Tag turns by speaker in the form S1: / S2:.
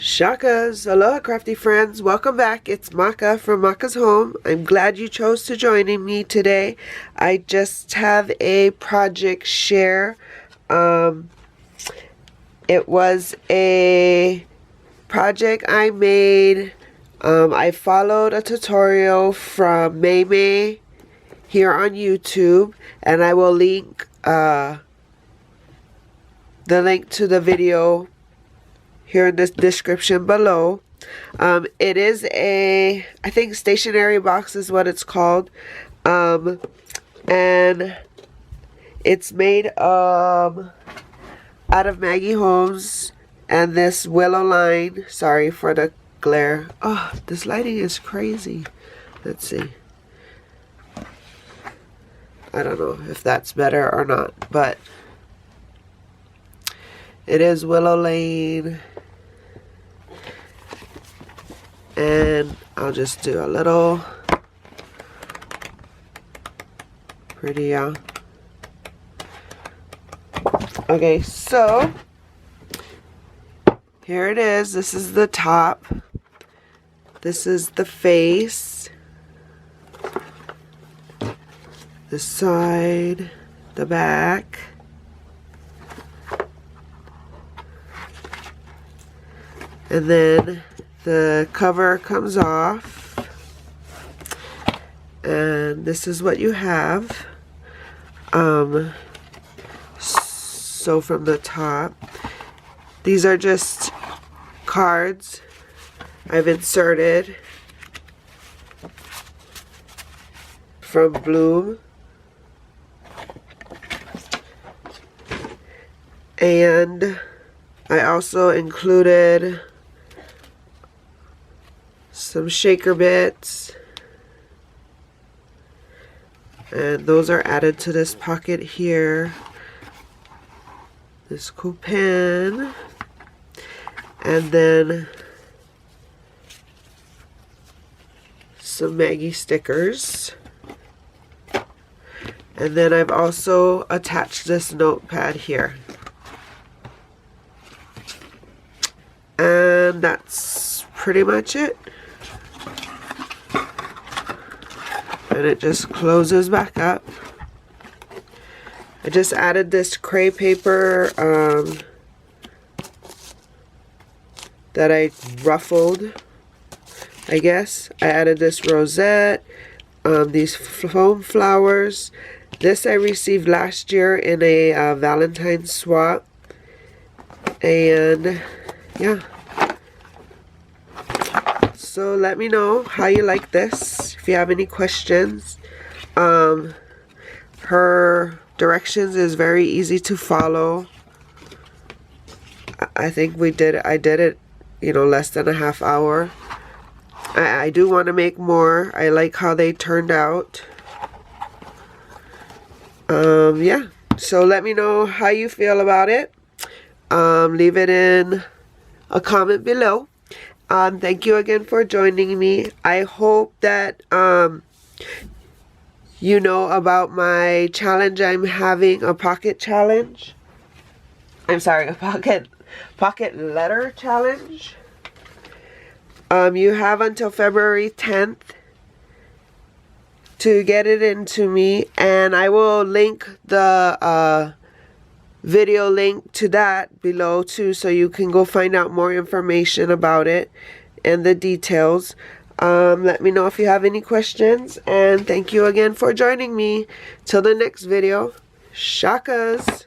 S1: Shakas, aloha crafty friends, welcome back. It's Maka from Makaz Home. I'm glad you chose to join me today. I just have a project share. It was a project I made. I followed a tutorial from Mei here on YouTube, and I will link the link to the video here in the description below. It is a, I think stationery box is what it's called, and it's made out of Maggie Holmes and this Willow Line. Sorry for the glare. Oh, this lighting is crazy. Let's see. I don't know if that's better or not, but it is Willow Lane. And I'll just do a little pretty, okay, so here it is. This is the top. This is the face, the side, the back, and then the cover comes off, and this is what you have. So from the top, these are just cards I've inserted from Bloom, and I also included some shaker bits, and those are added to this pocket here. This cool pen, and then some Maggie stickers, and then I've also attached this notepad here, and that's pretty much it. And it just closes back up. I just added this cray paper that I ruffled, I guess. I added this rosette, these foam flowers. This I received last year in a Valentine's swap. And yeah. So let me know how you like this. If you have any questions, her directions is very easy to follow. I think I did it, less than a half hour. I do want to make more. I like how they turned out. Yeah. So let me know how you feel about it. Leave it in a comment below. Thank you again for joining me. I hope that you know about my challenge I'm having, a pocket challenge. I'm sorry, a pocket letter challenge. You have until February 10th to get it into me, and I will link the video link to that below too, so you can go find out more information about it and the details. Let me know if you have any questions, and thank you again for joining me. Till the next video, shakas.